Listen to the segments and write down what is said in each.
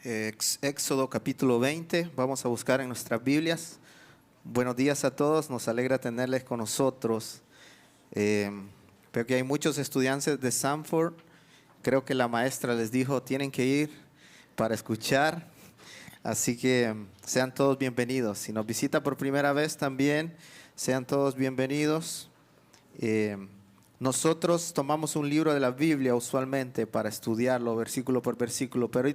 Éxodo capítulo 20, vamos a buscar en nuestras Biblias. Buenos días a todos, nos alegra tenerles con nosotros. Veo que hay muchos estudiantes de Sanford. Creo que la maestra les dijo tienen que ir para escuchar, así que sean todos bienvenidos. Si nos visita por primera vez también, sean todos bienvenidos. Nosotros tomamos un libro de la Biblia usualmente para estudiarlo versículo por versículo, pero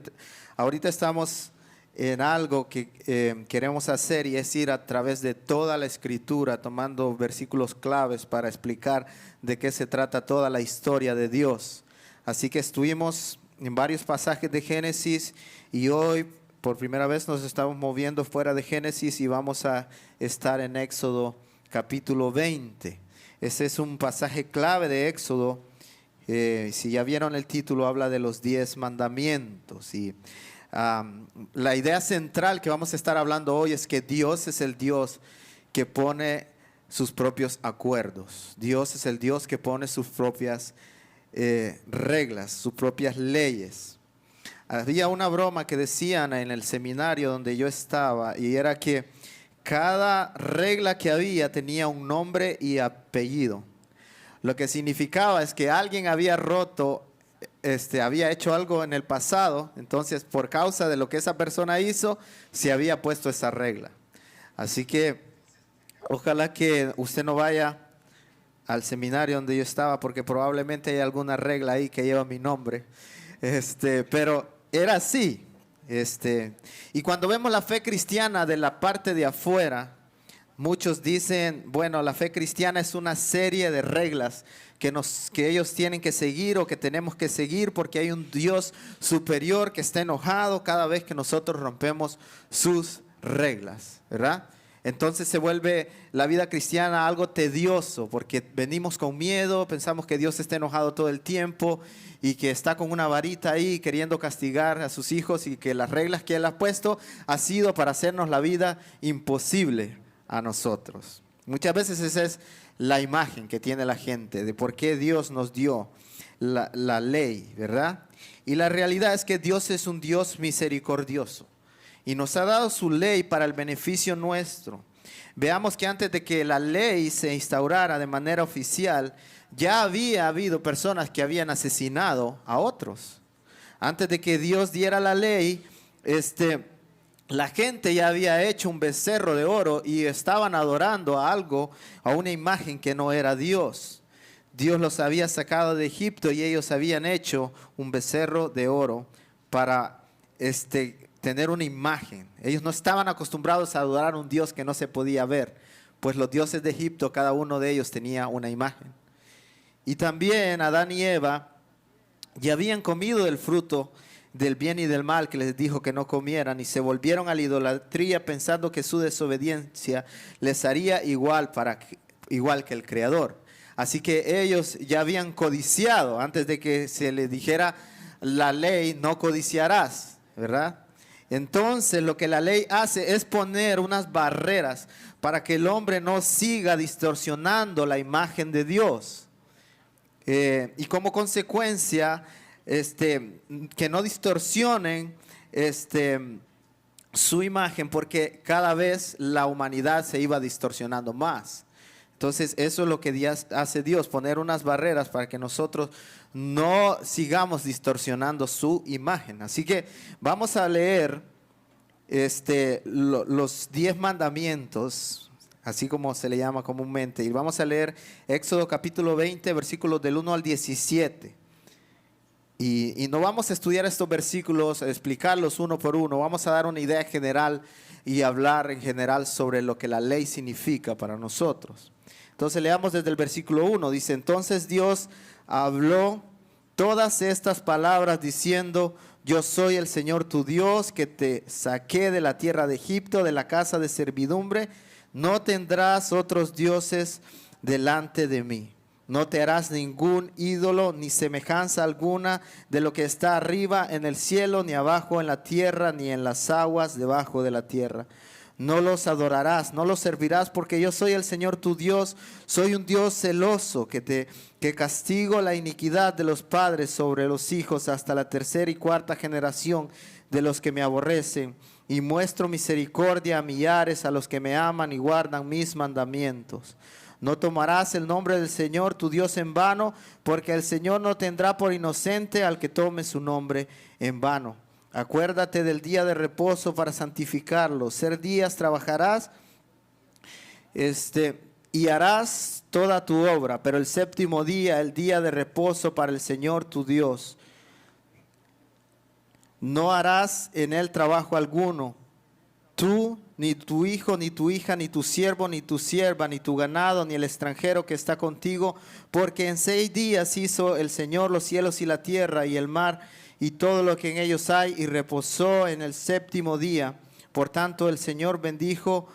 ahorita estamos en algo que queremos hacer, y es ir a través de toda la Escritura tomando versículos claves para explicar de qué se trata toda la historia de Dios. Así que estuvimos en varios pasajes de Génesis y hoy por primera vez nos estamos moviendo fuera de Génesis y vamos a estar en Éxodo capítulo 20. Ese es un pasaje clave de Éxodo. Si ya vieron el título, habla de los 10 mandamientos. Y la idea central que vamos a estar hablando hoy es que Dios es el Dios que pone sus propios acuerdos. Dios es el Dios que pone sus propias reglas, sus propias leyes. Había una broma que decían en el seminario donde yo estaba, y era que cada regla que había tenía un nombre y apellido. Lo que significaba es que alguien había roto, había hecho algo en el pasado, entonces por causa de lo que esa persona hizo, se había puesto esa regla. Así que ojalá que usted no vaya al seminario donde yo estaba, porque probablemente hay alguna regla ahí que lleva mi nombre. Pero era así. Y cuando vemos la fe cristiana de la parte de afuera, muchos dicen, bueno, la fe cristiana es una serie de reglas que ellos tienen que seguir o que tenemos que seguir porque hay un Dios superior que está enojado cada vez que nosotros rompemos sus reglas, ¿verdad? Entonces se vuelve la vida cristiana algo tedioso porque venimos con miedo, pensamos que Dios está enojado todo el tiempo y que está con una varita ahí queriendo castigar a sus hijos, y que las reglas que Él ha puesto ha sido para hacernos la vida imposible a nosotros. Muchas veces esa es la imagen que tiene la gente de por qué Dios nos dio la ley, ¿verdad? Y la realidad es que Dios es un Dios misericordioso y nos ha dado su ley para el beneficio nuestro. Veamos que antes de que la ley se instaurara de manera oficial, ya había habido personas que habían asesinado a otros. Antes de que Dios diera la ley, la gente ya había hecho un becerro de oro y estaban adorando a algo, a una imagen que no era Dios. Dios los había sacado de Egipto y ellos habían hecho un becerro de oro para tener una imagen. Ellos no estaban acostumbrados a adorar a un Dios que no se podía ver, pues los dioses de Egipto, cada uno de ellos tenía una imagen. Y también Adán y Eva ya habían comido del fruto del bien y del mal que les dijo que no comieran, y se volvieron a la idolatría pensando que su desobediencia les haría igual que el Creador. Así que ellos ya habían codiciado antes de que se les dijera la ley, no codiciarás, ¿verdad? Entonces lo que la ley hace es poner unas barreras para que el hombre no siga distorsionando la imagen de Dios. Y como consecuencia, que no distorsionen su imagen, porque cada vez la humanidad se iba distorsionando más. Entonces eso es lo que hace Dios, poner unas barreras para que nosotros no sigamos distorsionando su imagen. Así que vamos a leer los 10 mandamientos, así como se le llama comúnmente, y vamos a leer Éxodo capítulo 20, versículos del 1 al 17. Y no vamos a estudiar estos versículos, explicarlos uno por uno. Vamos a dar una idea general y hablar en general sobre lo que la ley significa para nosotros. Entonces leamos desde el versículo 1. Dice: entonces Dios habló todas estas palabras diciendo: yo soy el Señor tu Dios, que te saqué de la tierra de Egipto, de la casa de servidumbre. No tendrás otros dioses delante de mí. No te harás ningún ídolo, ni semejanza alguna de lo que está arriba en el cielo, ni abajo en la tierra, ni en las aguas debajo de la tierra. no los adorarás, no los servirás, porque yo soy el Señor tu Dios, soy un Dios celoso que castigo la iniquidad de los padres sobre los hijos hasta la tercera y cuarta generación de los que me aborrecen, y muestro misericordia a millares, a los que me aman y guardan mis mandamientos. No tomarás el nombre del Señor tu Dios en vano, porque el Señor no tendrá por inocente al que tome su nombre en vano. Acuérdate del día de reposo para santificarlo. 6 días trabajarás y harás toda tu obra, pero el séptimo día, el día de reposo para el Señor tu Dios. No harás en él trabajo alguno, tú, ni tu hijo, ni tu hija, ni tu siervo, ni tu sierva, ni tu ganado, ni el extranjero que está contigo, porque en 6 días hizo el Señor los cielos y la tierra y el mar y todo lo que en ellos hay, y reposó en el séptimo día. Por tanto, el Señor bendijo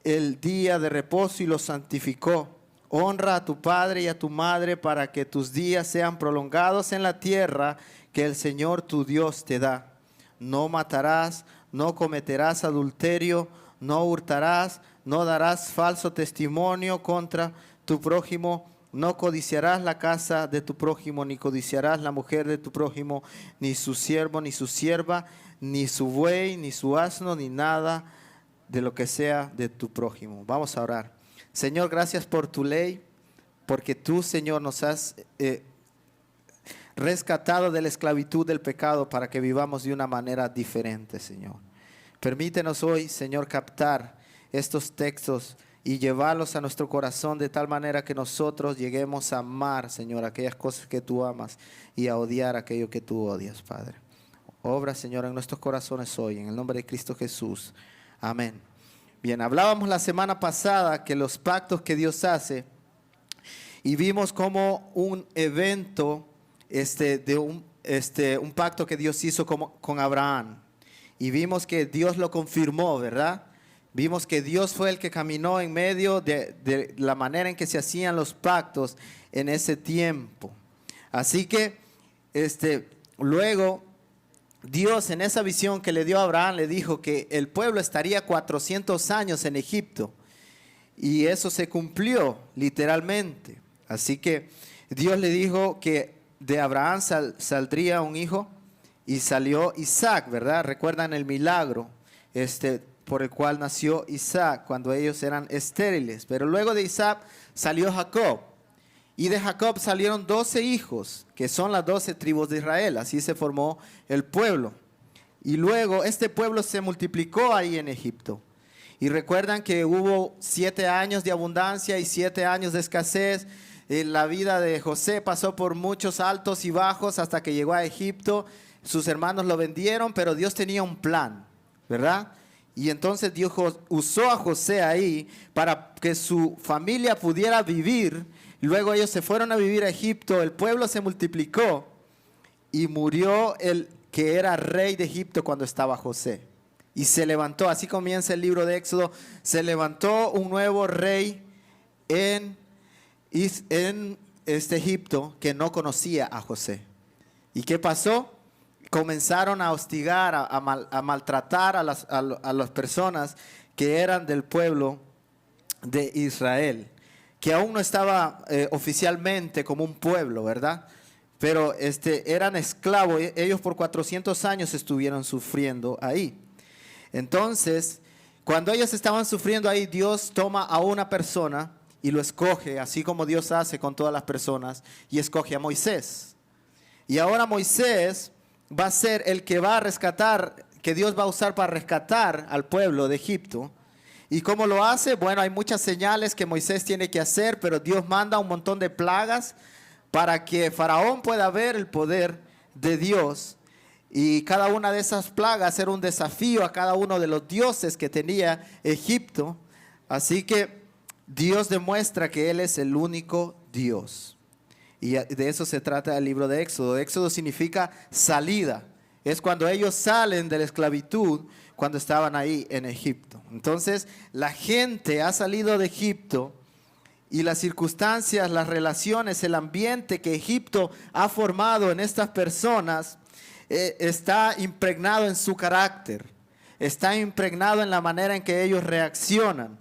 el día de reposo y lo santificó. Honra a tu padre y a tu madre para que tus días sean prolongados en la tierra que el Señor tu Dios te da. No matarás, no cometerás adulterio, no hurtarás, no darás falso testimonio contra tu prójimo, no codiciarás la casa de tu prójimo, ni codiciarás la mujer de tu prójimo, ni su siervo, ni su sierva, ni su buey, ni su asno, ni nada de lo que sea de tu prójimo. Vamos a orar. Señor, gracias por tu ley, porque tú, Señor, nos has rescatado de la esclavitud del pecado para que vivamos de una manera diferente, Señor. Permítenos hoy, Señor, captar estos textos y llevarlos a nuestro corazón de tal manera que nosotros lleguemos a amar, Señor, aquellas cosas que tú amas y a odiar aquello que tú odias, Padre. Obra, Señor, en nuestros corazones hoy, en el nombre de Cristo Jesús. Amén. Bien, hablábamos la semana pasada que los pactos que Dios hace, y vimos como un evento un pacto que Dios hizo con Abraham. Y vimos que Dios lo confirmó, ¿verdad? Vimos que Dios fue el que caminó en medio de la manera en que se hacían los pactos en ese tiempo. Así que luego Dios, en esa visión que le dio a Abraham, le dijo que el pueblo estaría 400 años en Egipto. Y eso se cumplió literalmente. Así que Dios le dijo que de Abraham saldría un hijo, y salió Isaac, ¿verdad? Recuerdan el milagro por el cual nació Isaac cuando ellos eran estériles. Pero luego de Isaac salió Jacob, y de Jacob salieron 12 hijos, que son las 12 tribus de Israel. Así se formó el pueblo. Y luego este pueblo se multiplicó ahí en Egipto. Y recuerdan que hubo 7 años de abundancia y 7 años de escasez. La vida de José pasó por muchos altos y bajos hasta que llegó a Egipto. Sus hermanos lo vendieron, pero Dios tenía un plan, ¿verdad? Y entonces Dios usó a José ahí para que su familia pudiera vivir. Luego ellos se fueron a vivir a Egipto, el pueblo se multiplicó y murió el que era rey de Egipto cuando estaba José. Y se levantó, así comienza el libro de Éxodo, se levantó un nuevo rey en Egipto que no conocía a José. ¿Y qué pasó? Comenzaron a hostigar, a maltratar a las personas que eran del pueblo de Israel, que aún no estaba oficialmente como un pueblo, ¿verdad? Pero eran esclavos. Ellos por 400 años estuvieron sufriendo ahí. Entonces, cuando ellos estaban sufriendo ahí, Dios toma a una persona y lo escoge, así como Dios hace con todas las personas, y escoge a Moisés. Y ahora Moisés va a ser el que va a rescatar, que Dios va a usar para rescatar al pueblo de Egipto. ¿Y cómo lo hace? Bueno, hay muchas señales que Moisés tiene que hacer, pero Dios manda un montón de plagas para que Faraón pueda ver el poder de Dios. Y cada una de esas plagas era un desafío a cada uno de los dioses que tenía Egipto. Así que Dios demuestra que Él es el único Dios. Y de eso se trata el libro de Éxodo. Éxodo significa salida. Es cuando ellos salen de la esclavitud, cuando estaban ahí en Egipto. Entonces, la gente ha salido de Egipto y las circunstancias, las relaciones, el ambiente que Egipto ha formado en estas personas está impregnado en su carácter. está impregnado en la manera en que ellos reaccionan.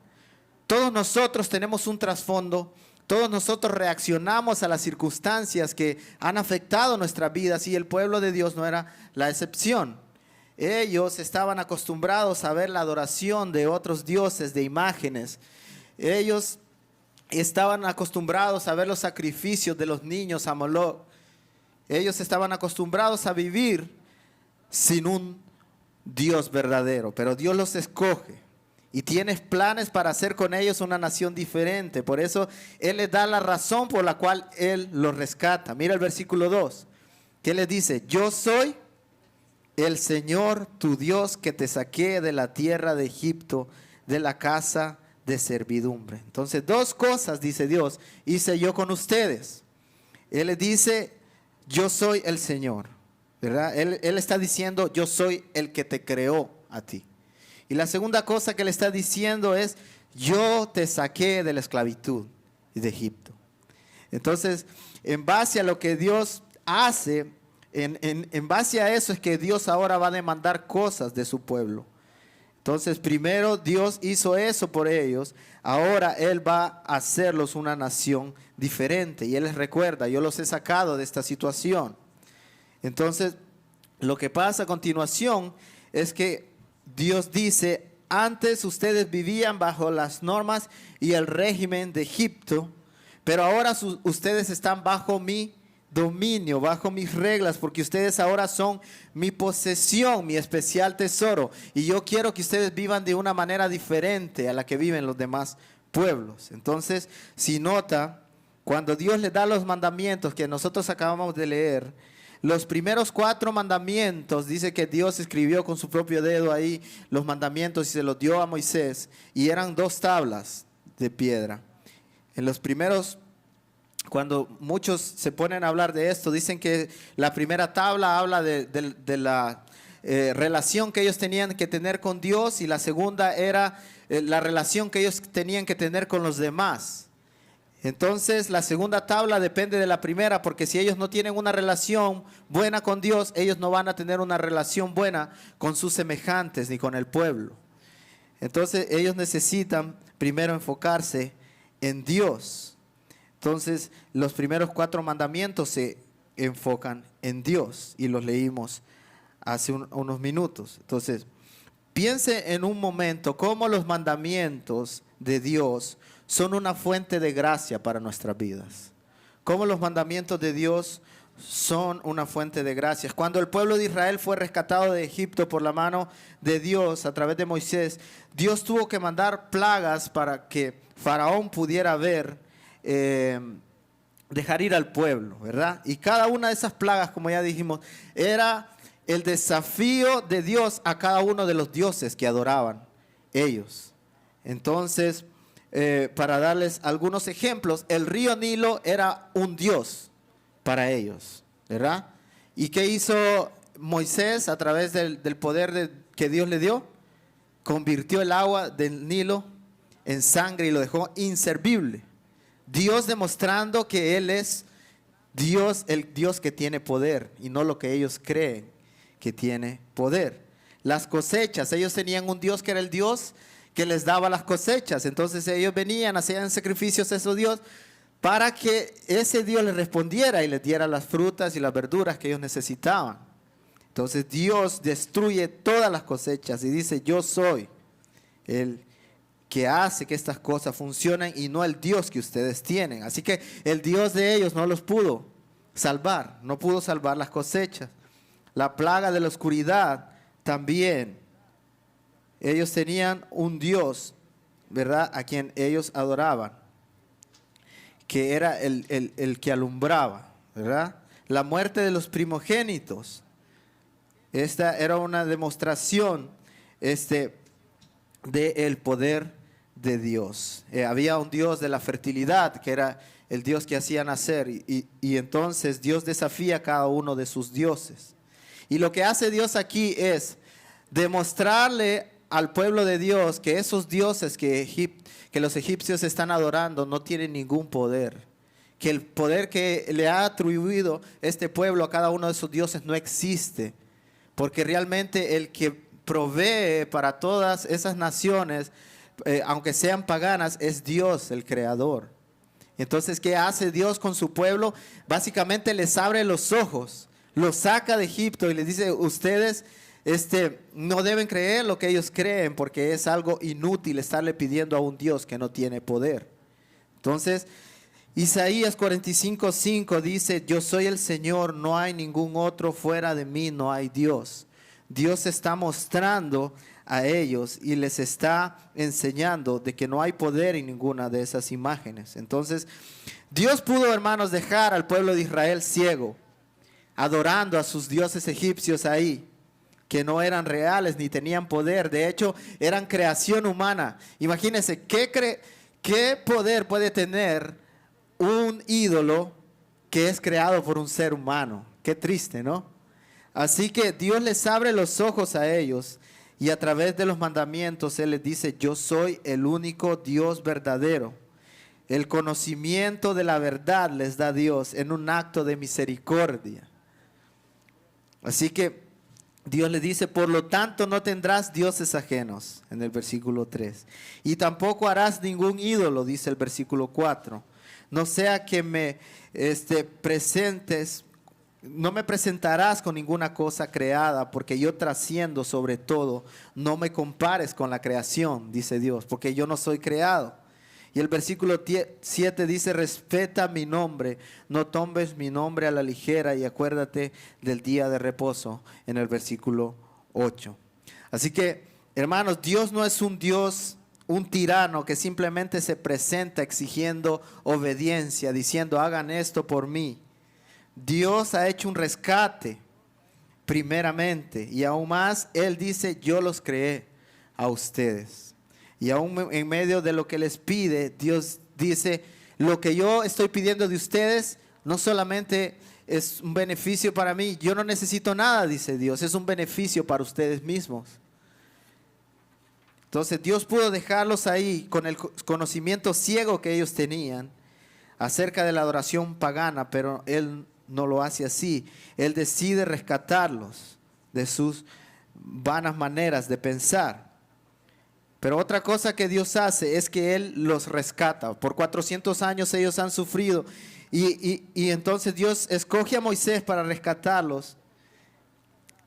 Todos nosotros tenemos un trasfondo, todos nosotros reaccionamos a las circunstancias que han afectado nuestras vidas y el pueblo de Dios no era la excepción. Ellos estaban acostumbrados a ver la adoración de otros dioses, de imágenes. Ellos estaban acostumbrados a ver los sacrificios de los niños a Moloch. Ellos estaban acostumbrados a vivir sin un Dios verdadero, pero Dios los escoge y tiene planes para hacer con ellos una nación diferente. Por eso Él les da la razón por la cual Él los rescata. Mira el versículo 2, que les dice: yo soy el Señor tu Dios que te saqué de la tierra de Egipto, de la casa de servidumbre. Entonces, dos cosas, dice Dios, hice yo con ustedes. Él les dice: yo soy el Señor, ¿verdad? Él está diciendo: yo soy el que te creó a ti. Y la segunda cosa que le está diciendo es: yo te saqué de la esclavitud de Egipto. Entonces, en base a lo que Dios hace, en base a eso es que Dios ahora va a demandar cosas de su pueblo. Entonces, primero Dios hizo eso por ellos, ahora Él va a hacerlos una nación diferente. Y Él les recuerda: yo los he sacado de esta situación. Entonces, lo que pasa a continuación es que Dios dice: antes ustedes vivían bajo las normas y el régimen de Egipto, pero ahora ustedes están bajo mi dominio, bajo mis reglas, porque ustedes ahora son mi posesión, mi especial tesoro. Y yo quiero que ustedes vivan de una manera diferente a la que viven los demás pueblos. Entonces, si nota, cuando Dios les da los mandamientos que nosotros acabamos de leer, los primeros 4 mandamientos, dice que Dios escribió con su propio dedo ahí los mandamientos y se los dio a Moisés, y eran 2 tablas de piedra. En los primeros, cuando muchos se ponen a hablar de esto, dicen que la primera tabla habla de la relación que ellos tenían que tener con Dios, y la segunda era la relación que ellos tenían que tener con los demás. Entonces, la segunda tabla depende de la primera, porque si ellos no tienen una relación buena con Dios, ellos no van a tener una relación buena con sus semejantes ni con el pueblo. Entonces, ellos necesitan primero enfocarse en Dios. Entonces, los primeros 4 mandamientos se enfocan en Dios y los leímos hace unos minutos. Entonces, piense en un momento cómo los mandamientos de Dios son una fuente de gracia para nuestras vidas. Cómo los mandamientos de Dios son una fuente de gracia. Cuando el pueblo de Israel fue rescatado de Egipto por la mano de Dios a través de Moisés, Dios tuvo que mandar plagas para que Faraón pudiera ver, dejar ir al pueblo, ¿verdad? Y cada una de esas plagas, como ya dijimos, era el desafío de Dios a cada uno de los dioses que adoraban ellos. Entonces, para darles algunos ejemplos, el río Nilo era un dios para ellos, ¿verdad? ¿Y qué hizo Moisés a través del poder que Dios le dio? Convirtió el agua del Nilo en sangre y lo dejó inservible. Dios demostrando que Él es Dios, el Dios que tiene poder y no lo que ellos creen que tiene poder. Las cosechas, ellos tenían un Dios que era el Dios que les daba las cosechas. Entonces ellos venían, hacían sacrificios a ese Dios para que ese Dios les respondiera y les diera las frutas y las verduras que ellos necesitaban. Entonces Dios destruye todas las cosechas y dice: yo soy el que hace que estas cosas funcionen y no el Dios que ustedes tienen. Así que el Dios de ellos no los pudo salvar, no pudo salvar las cosechas. La plaga de la oscuridad también. Ellos tenían un Dios, ¿verdad?, a quien ellos adoraban, que era el que alumbraba, ¿verdad? La muerte de los primogénitos. Esta era una demostración del poder de Dios. Había un Dios de la fertilidad, que era el Dios que hacía nacer, y entonces Dios desafía a cada uno de sus dioses. Y lo que hace Dios aquí es demostrarle al pueblo de Dios que esos dioses que los egipcios están adorando no tienen ningún poder. Que el poder que le ha atribuido este pueblo a cada uno de esos dioses no existe. Porque realmente el que provee para todas esas naciones, aunque sean paganas, es Dios el creador. Entonces, ¿qué hace Dios con su pueblo? Básicamente les abre los ojos, los saca de Egipto y les dice, ustedes no deben creer lo que ellos creen, porque es algo inútil estarle pidiendo a un Dios que no tiene poder. Entonces, Isaías 45:5 dice, yo soy el Señor, no hay ningún otro, fuera de mí no hay Dios. Dios está mostrando a ellos y les está enseñando de que no hay poder en ninguna de esas imágenes. Entonces, Dios pudo, hermanos, dejar al pueblo de Israel ciego, adorando a sus dioses egipcios ahí, que no eran reales ni tenían poder. De hecho, eran creación humana. Imagínense, ¿qué poder puede tener un ídolo que es creado por un ser humano? Qué triste, ¿no? Así que Dios les abre los ojos a ellos y a través de los mandamientos Él les dice, yo soy el único Dios verdadero. El conocimiento de la verdad les da Dios en un acto de misericordia. Así que Dios le dice, por lo tanto no tendrás dioses ajenos, en el versículo 3. Y tampoco harás ningún ídolo, dice el versículo 4. No sea que me presentes, no me presentarás con ninguna cosa creada, porque yo trasciendo sobre todo. No me compares con la creación, dice Dios, porque yo no soy creado. Y el versículo 7 dice, respeta mi nombre, no tomes mi nombre a la ligera y acuérdate del día de reposo, en el versículo 8. Así que, hermanos, Dios no es un Dios, un tirano que simplemente se presenta exigiendo obediencia, diciendo, hagan esto por mí. Dios ha hecho un rescate, primeramente, y aún más, Él dice, yo los creé a ustedes. Y aún en medio de lo que les pide, Dios dice, lo que yo estoy pidiendo de ustedes no solamente es un beneficio para mí, yo no necesito nada, dice Dios, es un beneficio para ustedes mismos. Entonces Dios pudo dejarlos ahí con el conocimiento ciego que ellos tenían acerca de la adoración pagana, pero Él no lo hace así. Él decide rescatarlos de sus vanas maneras de pensar. Pero otra cosa que Dios hace es que Él los rescata. Por 400 años ellos han sufrido y entonces Dios escoge a Moisés para rescatarlos.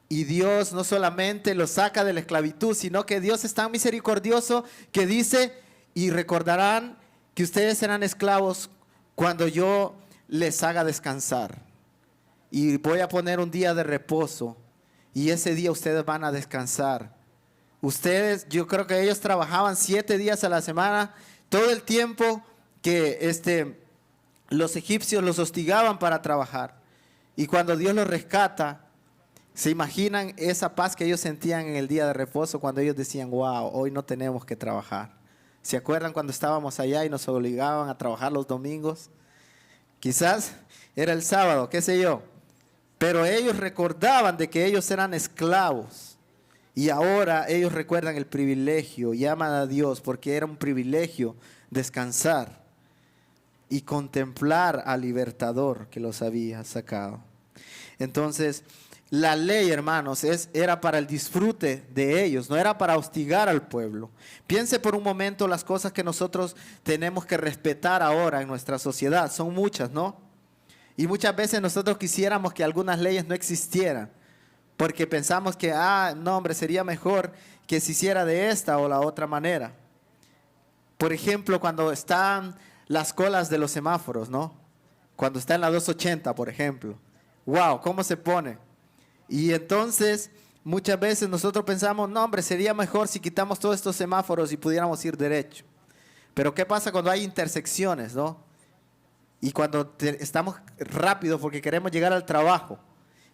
Y Dios no solamente los saca de la esclavitud, sino que Dios es tan misericordioso que dice, y recordarán que ustedes serán esclavos cuando yo les haga descansar. Y voy a poner un día de reposo y ese día ustedes van a descansar. Ustedes, yo creo que ellos trabajaban 7 días a la semana, todo el tiempo que los egipcios los hostigaban para trabajar. Y cuando Dios los rescata, se imaginan esa paz que ellos sentían en el día de reposo cuando ellos decían, wow, hoy no tenemos que trabajar. ¿Se acuerdan cuando estábamos allá y nos obligaban a trabajar los domingos? Quizás era el sábado, qué sé yo. Pero ellos recordaban de que ellos eran esclavos. Y ahora ellos recuerdan el privilegio, llaman a Dios porque era un privilegio descansar y contemplar al libertador que los había sacado. Entonces, la ley, hermanos, era para el disfrute de ellos, no era para hostigar al pueblo. Piense por un momento las cosas que nosotros tenemos que respetar ahora en nuestra sociedad. Son muchas, ¿no? Y muchas veces nosotros quisiéramos que algunas leyes no existieran. Porque pensamos que, no hombre, sería mejor que se hiciera de esta o la otra manera. Por ejemplo, cuando están las colas de los semáforos, ¿no? Cuando está en la 280, por ejemplo. ¡Wow! ¿Cómo se pone? Y entonces, muchas veces nosotros pensamos, no hombre, sería mejor si quitamos todos estos semáforos y pudiéramos ir derecho. Pero ¿qué pasa cuando hay intersecciones, no? Y cuando estamos rápidos porque queremos llegar al trabajo.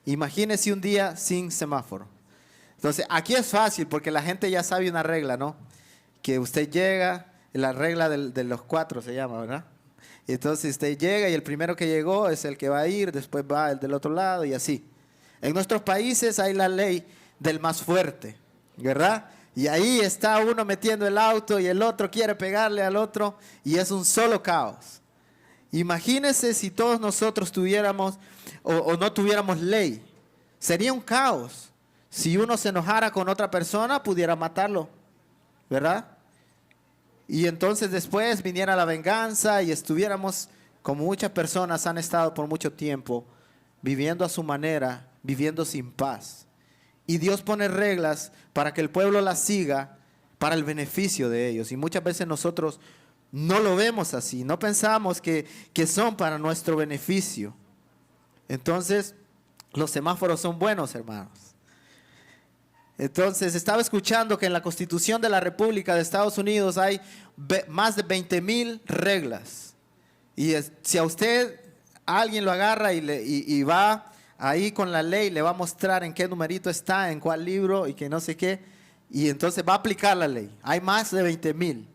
Imagínese un día sin semáforo. Entonces, aquí es fácil porque la gente ya sabe una regla, ¿no? Que usted llega, la regla de los 4 se llama, ¿verdad? Y entonces usted llega y el primero que llegó es el que va a ir, después va el del otro lado y así. En nuestros países hay la ley del más fuerte, ¿verdad? Y ahí está uno metiendo el auto y el otro quiere pegarle al otro y es un solo caos. Imagínese si todos nosotros tuviéramos o no tuviéramos ley. Sería un caos. si uno se enojara con otra persona, pudiera matarlo, ¿verdad? Y entonces después viniera la venganza y estuviéramos, como muchas personas han estado por mucho tiempo, viviendo a su manera, viviendo sin paz. Y Dios pone reglas para que el pueblo las siga para el beneficio de ellos. Y muchas veces nosotros no lo vemos así, no pensamos que son para nuestro beneficio. Entonces, los semáforos son buenos, hermanos. Entonces, estaba escuchando que en la Constitución de la República de Estados Unidos hay más de 20,000 reglas. Y si a usted alguien lo agarra y va ahí con la ley, le va a mostrar en qué numerito está, en cuál libro y que no sé qué, y entonces va a aplicar la ley. Hay más de 20,000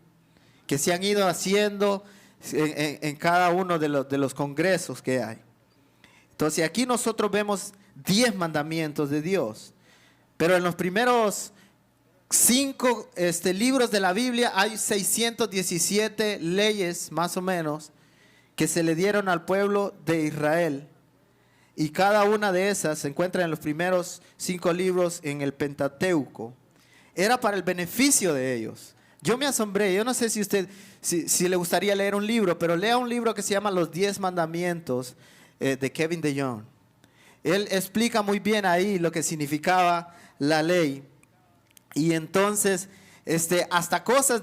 que se han ido haciendo en cada uno de los congresos que hay. Entonces aquí nosotros vemos 10 mandamientos de Dios, pero en los primeros 5 libros de la Biblia hay 617 leyes más o menos que se le dieron al pueblo de Israel. Y cada una de esas se encuentra en los primeros 5 libros en el Pentateuco. Era para el beneficio de ellos. Yo me asombré, yo no sé si usted, si le gustaría leer un libro, pero lea un libro que se llama Los 10 Mandamientos de Kevin DeYoung. Él explica muy bien ahí lo que significaba la ley. Y entonces, hasta cosas,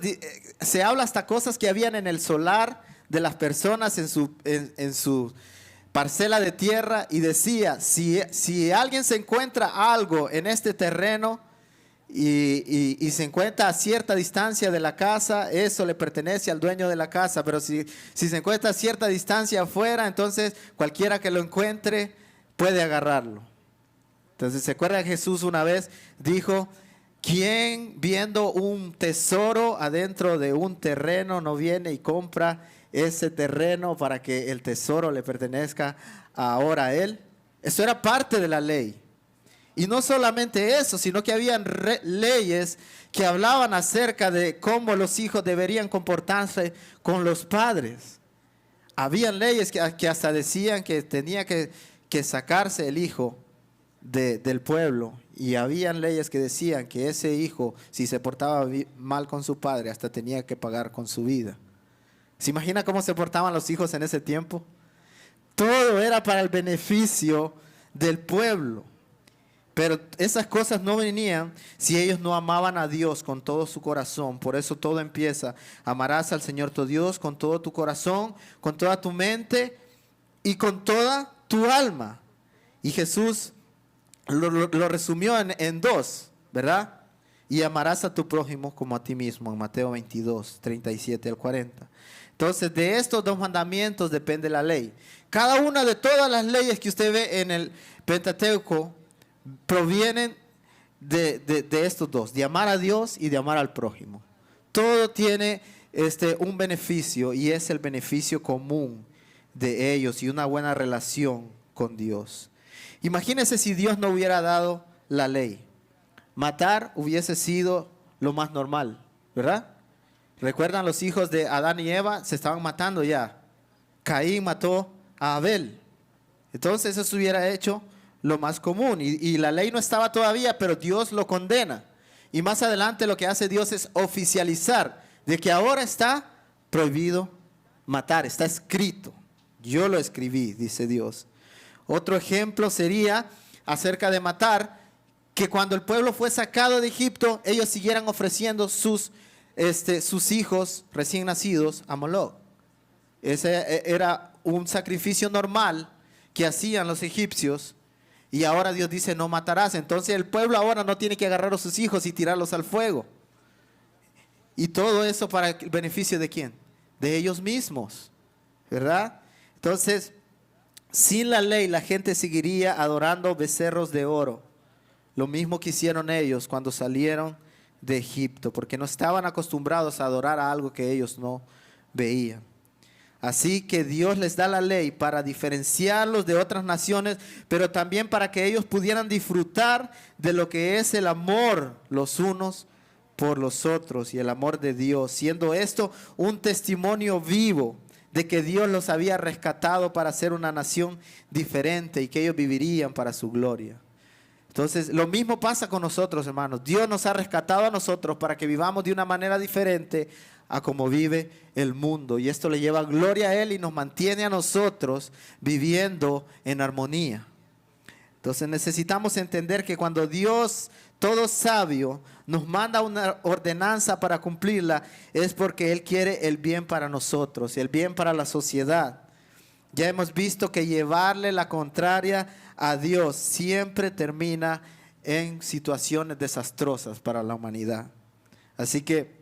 se habla hasta cosas que habían en el solar de las personas en su parcela de tierra, y decía, si alguien se encuentra algo en este terreno y se encuentra a cierta distancia de la casa, eso le pertenece al dueño de la casa, pero si se encuentra a cierta distancia afuera, entonces cualquiera que lo encuentre puede agarrarlo. Entonces, ¿se acuerdan? Jesús una vez dijo, ¿quién viendo un tesoro adentro de un terreno no viene y compra ese terreno para que el tesoro le pertenezca ahora a él? Eso era parte de la ley. Y no solamente eso, sino que habían leyes que hablaban acerca de cómo los hijos deberían comportarse con los padres. Habían leyes que hasta decían que tenía que sacarse el hijo del pueblo. Y habían leyes que decían que ese hijo, si se portaba mal con su padre, hasta tenía que pagar con su vida. ¿Se imagina cómo se portaban los hijos en ese tiempo? Todo era para el beneficio del pueblo. Pero esas cosas no venían si ellos no amaban a Dios con todo su corazón. Por eso todo empieza. Amarás al Señor tu Dios con todo tu corazón, con toda tu mente y con toda tu alma. Y Jesús lo resumió en 2, ¿verdad? Y amarás a tu prójimo como a ti mismo, en Mateo 22, 37 al 40. Entonces, de estos 2 mandamientos depende la ley. Cada una de todas las leyes que usted ve en el Pentateuco provienen de estos 2, de amar a Dios y de amar al prójimo. Todo tiene un beneficio, y es el beneficio común de ellos y una buena relación con Dios. Imagínense si Dios no hubiera dado la ley. Matar hubiese sido lo más normal, ¿verdad? ¿Recuerdan los hijos de Adán y Eva? Se estaban matando ya. Caín mató a Abel. Entonces eso se hubiera hecho lo más común. Y la ley no estaba todavía, pero Dios lo condena. Y más adelante lo que hace Dios es oficializar de que ahora está prohibido matar. Está escrito. Yo lo escribí, dice Dios. Otro ejemplo sería acerca de matar, que cuando el pueblo fue sacado de Egipto, ellos siguieran ofreciendo sus hijos recién nacidos a Moloch. Ese era un sacrificio normal que hacían los egipcios, y ahora Dios dice no matarás. Entonces el pueblo ahora no tiene que agarrar a sus hijos y tirarlos al fuego. Y todo eso para el beneficio de ¿quién? De ellos mismos, ¿verdad? Entonces, sin la ley la gente seguiría adorando becerros de oro. Lo mismo que hicieron ellos cuando salieron de Egipto, porque no estaban acostumbrados a adorar a algo que ellos no veían. Así que Dios les da la ley para diferenciarlos de otras naciones, pero también para que ellos pudieran disfrutar de lo que es el amor los unos por los otros y el amor de Dios, siendo esto un testimonio vivo de que Dios los había rescatado para ser una nación diferente y que ellos vivirían para su gloria. Entonces, lo mismo pasa con nosotros, hermanos. Dios nos ha rescatado a nosotros para que vivamos de una manera diferente a como vive el mundo. Y esto le lleva gloria a Él y nos mantiene a nosotros viviendo en armonía. Entonces necesitamos entender que cuando Dios, todo sabio, nos manda una ordenanza para cumplirla, es porque Él quiere el bien para nosotros, el bien para la sociedad. Ya hemos visto que llevarle la contraria a Dios siempre termina en situaciones desastrosas para la humanidad. Así que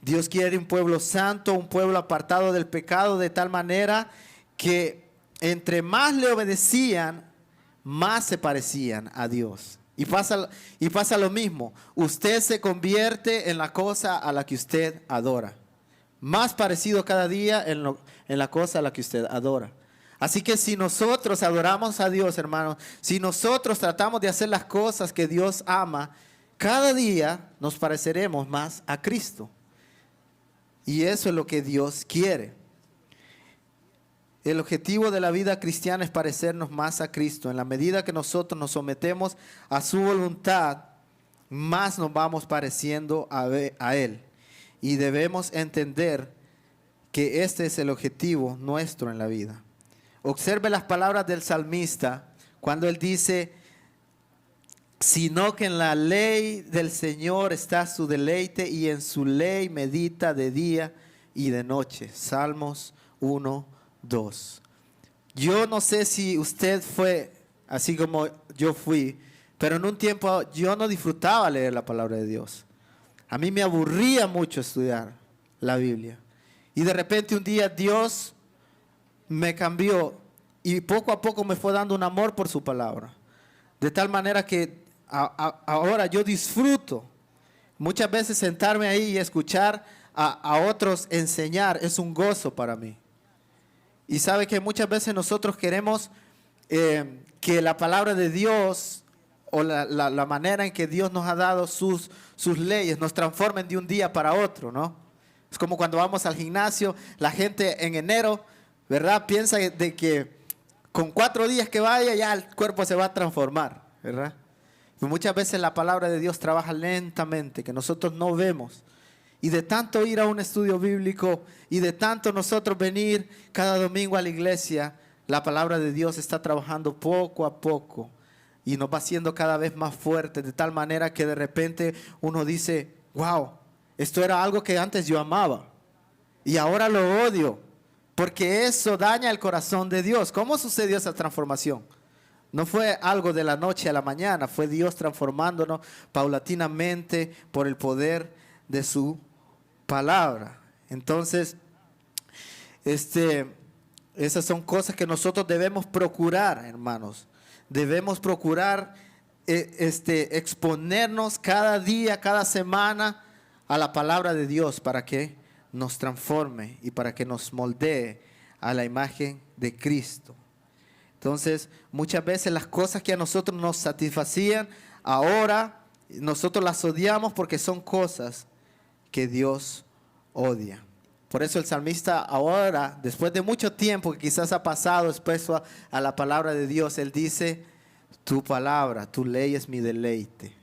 Dios quiere un pueblo santo, un pueblo apartado del pecado, de tal manera que entre más le obedecían, más se parecían a Dios. Y pasa lo mismo. Usted se convierte en la cosa a la que usted adora. Más parecido cada día en la cosa a la que usted adora. Así que si nosotros adoramos a Dios, hermanos, si nosotros tratamos de hacer las cosas que Dios ama, cada día nos pareceremos más a Cristo. Y eso es lo que Dios quiere. El objetivo de la vida cristiana es parecernos más a Cristo. En la medida que nosotros nos sometemos a su voluntad, más nos vamos pareciendo a Él. Y debemos entender que este es el objetivo nuestro en la vida. Observe las palabras del salmista cuando él dice: sino que en la ley del Señor está su deleite y en su ley medita de día y de noche. Salmos 1:2. Yo no sé si usted fue así como yo fui, pero en un tiempo yo no disfrutaba leer la palabra de Dios. A mí me aburría mucho estudiar la Biblia. Y de repente un día Dios me cambió y poco a poco me fue dando un amor por su palabra. De tal manera que ahora yo disfruto muchas veces sentarme ahí y escuchar a otros enseñar. Es un gozo para mí. Y sabe que muchas veces nosotros queremos que la palabra de Dios o la manera en que Dios nos ha dado sus leyes nos transformen de un día para otro, ¿no? Es como cuando vamos al gimnasio, la gente en enero, ¿verdad? Piensa de que con 4 días que vaya ya el cuerpo se va a transformar, ¿verdad? Y muchas veces la palabra de Dios trabaja lentamente, que nosotros no vemos. Y de tanto ir a un estudio bíblico y de tanto nosotros venir cada domingo a la iglesia, la palabra de Dios está trabajando poco a poco y nos va haciendo cada vez más fuertes, de tal manera que de repente uno dice: wow, esto era algo que antes yo amaba y ahora lo odio, porque eso daña el corazón de Dios. ¿Cómo sucedió esa transformación? No fue algo de la noche a la mañana, fue Dios transformándonos paulatinamente por el poder de su palabra. Entonces, esas son cosas que nosotros debemos procurar, hermanos. Debemos procurar exponernos cada día, cada semana a la palabra de Dios para que nos transforme y para que nos moldee a la imagen de Cristo. Entonces, muchas veces las cosas que a nosotros nos satisfacían, ahora nosotros las odiamos porque son cosas que Dios odia. Por eso el salmista ahora, después de mucho tiempo que quizás ha pasado expuesto a la palabra de Dios, él dice: tu palabra, tu ley es mi deleite.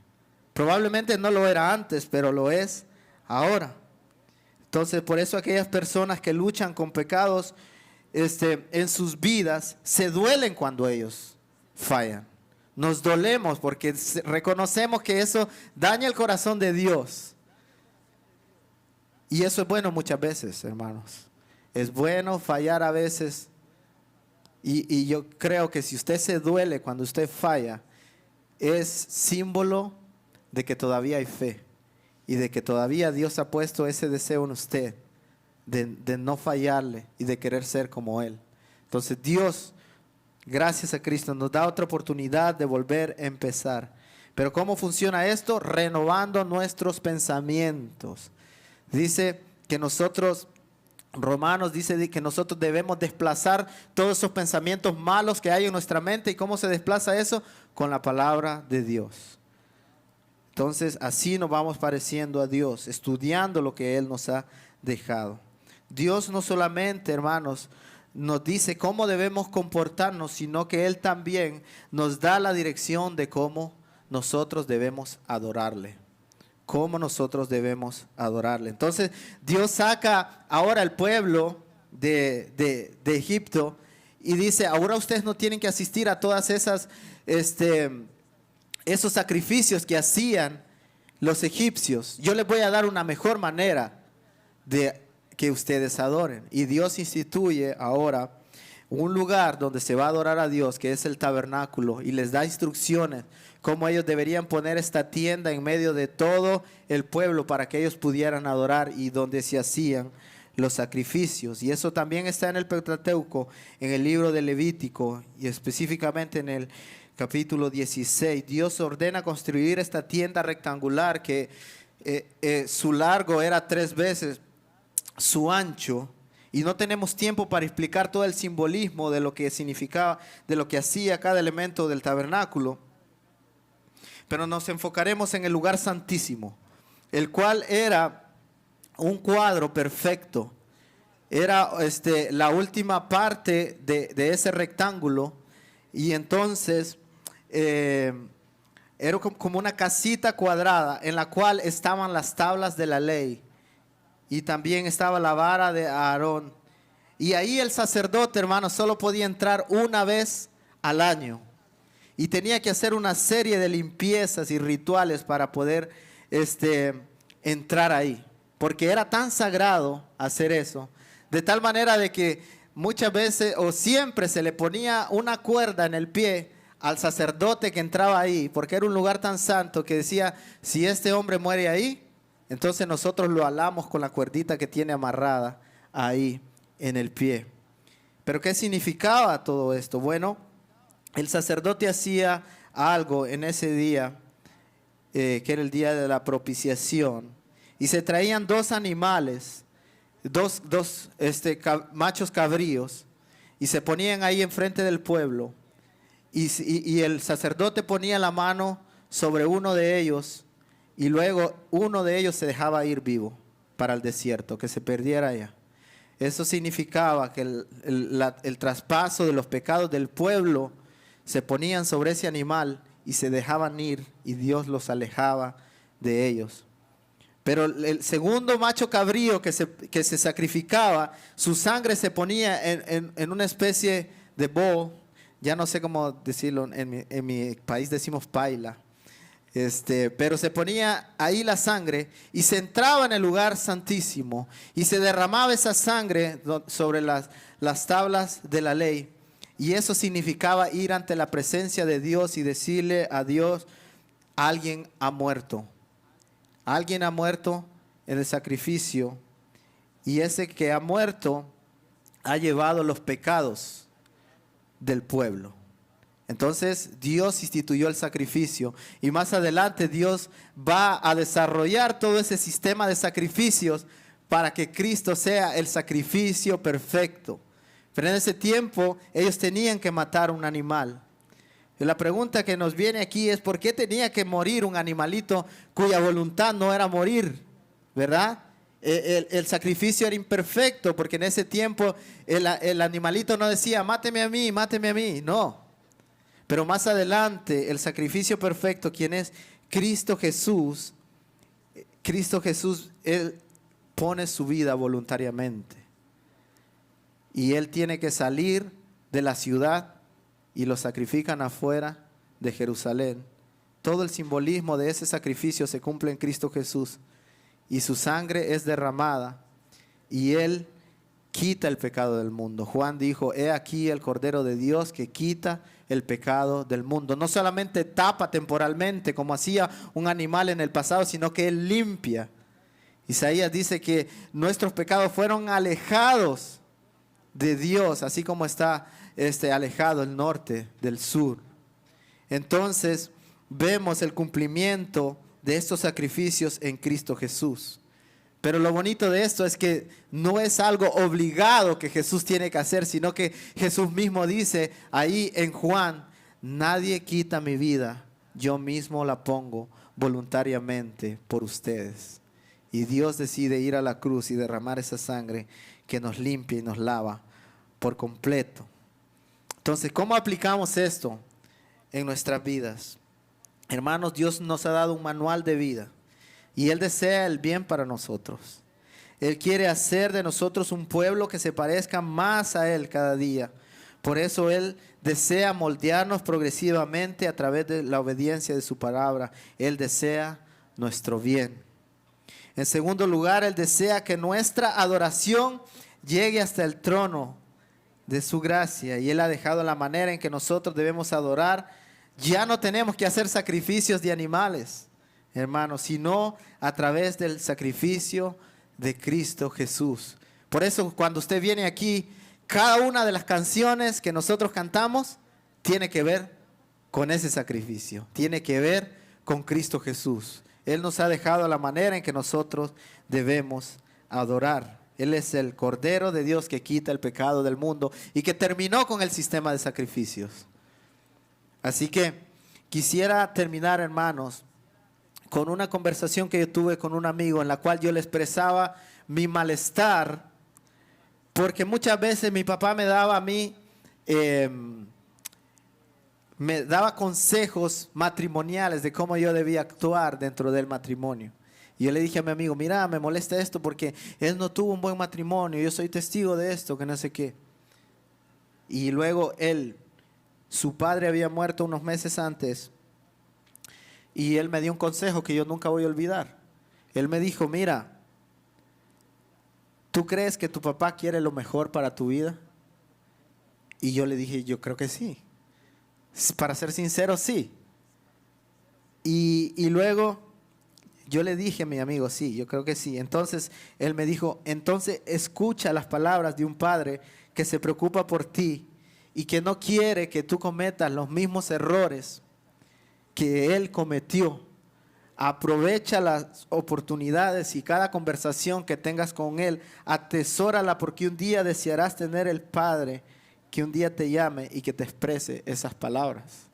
Probablemente no lo era antes, pero lo es ahora. Entonces, por eso aquellas personas que luchan con pecados en sus vidas, se duelen cuando ellos fallan. Nos dolemos porque reconocemos que eso daña el corazón de Dios. Y eso es bueno muchas veces, hermanos. Es bueno fallar a veces. Y yo creo que si usted se duele cuando usted falla, es símbolo de que todavía hay fe. Y de que todavía Dios ha puesto ese deseo en usted de no fallarle y de querer ser como Él. Entonces Dios, gracias a Cristo, nos da otra oportunidad de volver a empezar. Pero ¿cómo funciona esto? Renovando nuestros pensamientos. Dice que nosotros, Romanos dice que nosotros debemos desplazar todos esos pensamientos malos que hay en nuestra mente. ¿Y cómo se desplaza eso? Con la palabra de Dios. Entonces así nos vamos pareciendo a Dios, estudiando lo que Él nos ha dejado. Dios no solamente, hermanos, nos dice cómo debemos comportarnos, sino que Él también nos da la dirección de cómo nosotros debemos adorarle. Cómo nosotros debemos adorarle. Entonces Dios saca ahora al pueblo de Egipto y dice, ahora ustedes no tienen que asistir a todas esas, esos sacrificios que hacían los egipcios. Yo les voy a dar una mejor manera de que ustedes adoren. Y Dios instituye ahora un lugar donde se va a adorar a Dios, que es el tabernáculo, y les da instrucciones cómo ellos deberían poner esta tienda en medio de todo el pueblo para que ellos pudieran adorar, y donde se hacían los sacrificios. Y eso también está en el Pentateuco, en el libro de Levítico, y específicamente en el capítulo 16. Dios ordena construir esta tienda rectangular que su largo era 3 veces su ancho, y no tenemos tiempo para explicar todo el simbolismo de lo que significaba, de lo que hacía cada elemento del tabernáculo, pero nos enfocaremos en el lugar santísimo, el cual era un cuadro perfecto. Era la última parte de ese rectángulo, y entonces era como una casita cuadrada en la cual estaban las tablas de la ley. Y también estaba la vara de Aarón. Y ahí el sacerdote, hermano, solo podía entrar una vez al año. Y tenía que hacer una serie de limpiezas y rituales para poder entrar ahí. Porque era tan sagrado hacer eso. De tal manera de que muchas veces o siempre se le ponía una cuerda en el pie al sacerdote que entraba ahí. Porque era un lugar tan santo que decía, si este hombre muere ahí, entonces nosotros lo alamos con la cuerdita que tiene amarrada ahí en el pie. ¿Pero qué significaba todo esto? Bueno, el sacerdote hacía algo en ese día, que era el día de la propiciación, y se traían 2 animales, dos machos cabríos, y se ponían ahí enfrente del pueblo, y el sacerdote ponía la mano sobre uno de ellos, y luego uno de ellos se dejaba ir vivo para el desierto, que se perdiera allá. Eso significaba que el traspaso de los pecados del pueblo se ponían sobre ese animal y se dejaban ir, y Dios los alejaba de ellos. Pero el segundo macho cabrío que se sacrificaba, su sangre se ponía en una especie de bowl. Ya no sé cómo decirlo, en mi país decimos paila. Pero se ponía ahí la sangre y se entraba en el lugar santísimo y se derramaba esa sangre sobre las tablas de la ley. Y eso significaba ir ante la presencia de Dios y decirle a Dios, alguien ha muerto. Alguien ha muerto en el sacrificio, y ese que ha muerto ha llevado los pecados del pueblo. Entonces Dios instituyó el sacrificio, y más adelante Dios va a desarrollar todo ese sistema de sacrificios para que Cristo sea el sacrificio perfecto. Pero en ese tiempo ellos tenían que matar un animal. Y la pregunta que nos viene aquí es, ¿por qué tenía que morir un animalito cuya voluntad no era morir? ¿Verdad? El sacrificio era imperfecto, porque en ese tiempo el animalito no decía, máteme a mí, máteme a mí. No. Pero más adelante, el sacrificio perfecto, quien es Cristo Jesús, Él pone su vida voluntariamente. Y Él tiene que salir de la ciudad y lo sacrifican afuera de Jerusalén. Todo el simbolismo de ese sacrificio se cumple en Cristo Jesús. Y su sangre es derramada y Él quita el pecado del mundo. Juan dijo, he aquí el Cordero de Dios que quita el pecado del mundo. No solamente tapa temporalmente como hacía un animal en el pasado, sino que Él limpia. Isaías dice que nuestros pecados fueron alejados de Dios, así como está alejado el norte del sur. Entonces vemos el cumplimiento de estos sacrificios en Cristo Jesús. Pero lo bonito de esto es que no es algo obligado que Jesús tiene que hacer, sino que Jesús mismo dice ahí en Juan, nadie quita mi vida, yo mismo la pongo voluntariamente por ustedes. Y Dios decide ir a la cruz y derramar esa sangre que nos limpia y nos lava por completo. Entonces, ¿cómo aplicamos esto en nuestras vidas? Hermanos, Dios nos ha dado un manual de vida y Él desea el bien para nosotros. Él quiere hacer de nosotros un pueblo que se parezca más a Él cada día. Por eso Él desea moldearnos progresivamente a través de la obediencia de su palabra. Él desea nuestro bien. En segundo lugar, Él desea que nuestra adoración llegue hasta el trono de su gracia. Y Él ha dejado la manera en que nosotros debemos adorar. Ya no tenemos que hacer sacrificios de animales, hermanos, sino a través del sacrificio de Cristo Jesús. Por eso cuando usted viene aquí, cada una de las canciones que nosotros cantamos tiene que ver con ese sacrificio, tiene que ver con Cristo Jesús. Él nos ha dejado la manera en que nosotros debemos adorar. Él es el Cordero de Dios que quita el pecado del mundo y que terminó con el sistema de sacrificios. Así que quisiera terminar, hermanos, con una conversación que yo tuve con un amigo en la cual yo le expresaba mi malestar, porque muchas veces mi papá me daba a mí, me daba consejos matrimoniales de cómo yo debía actuar dentro del matrimonio. Y yo le dije a mi amigo, mira, me molesta esto porque él no tuvo un buen matrimonio, yo soy testigo de esto, que no sé qué. Y luego su padre había muerto unos meses antes. Y él me dio un consejo que yo nunca voy a olvidar. Él me dijo, mira, ¿tú crees que tu papá quiere lo mejor para tu vida? Y yo le dije, yo creo que sí. Para ser sincero, sí. Y luego yo le dije a mi amigo, sí, yo creo que sí. Entonces él me dijo, entonces escucha las palabras de un padre que se preocupa por ti y que no quiere que tú cometas los mismos errores que él cometió. Aprovecha las oportunidades y cada conversación que tengas con él, atesórala, porque un día desearás tener el Padre que un día te llame y que te exprese esas palabras.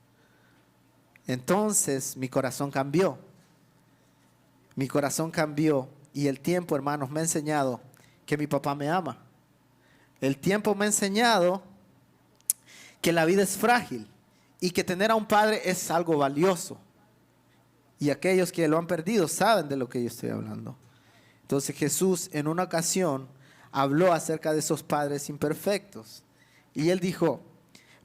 Entonces mi corazón cambió. Mi corazón cambió y el tiempo, hermanos, me ha enseñado que mi papá me ama. El tiempo me ha enseñado que la vida es frágil y que tener a un padre es algo valioso. Y aquellos que lo han perdido saben de lo que yo estoy hablando. Entonces Jesús en una ocasión habló acerca de esos padres imperfectos. Y Él dijo,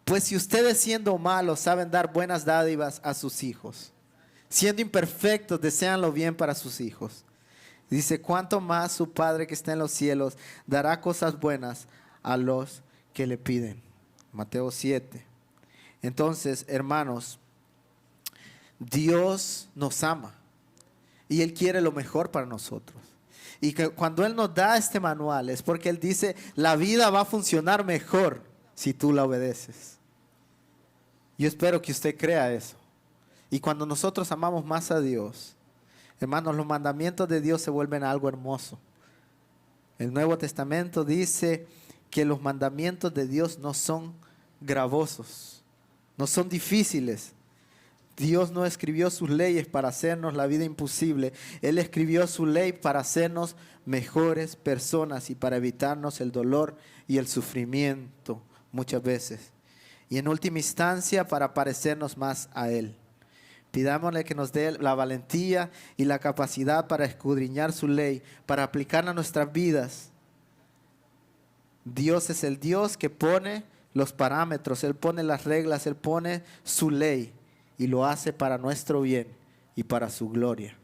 pues si ustedes siendo malos saben dar buenas dádivas a sus hijos, siendo imperfectos desean lo bien para sus hijos. Dice, ¿cuánto más su Padre que está en los cielos dará cosas buenas a los que le piden? Mateo 7. Entonces, hermanos, Dios nos ama y Él quiere lo mejor para nosotros. Y que cuando Él nos da este manual es porque Él dice, la vida va a funcionar mejor si tú la obedeces. Yo espero que usted crea eso. Y cuando nosotros amamos más a Dios, hermanos, los mandamientos de Dios se vuelven algo hermoso. El Nuevo Testamento dice que los mandamientos de Dios no son gravosos, no son difíciles. Dios no escribió sus leyes para hacernos la vida imposible. Él escribió su ley para hacernos mejores personas y para evitarnos el dolor y el sufrimiento muchas veces. Y en última instancia para parecernos más a Él. Pidámosle que nos dé la valentía y la capacidad para escudriñar su ley, para aplicarla a nuestras vidas. Dios es el Dios que pone los parámetros, Él pone las reglas, Él pone su ley y lo hace para nuestro bien y para su gloria.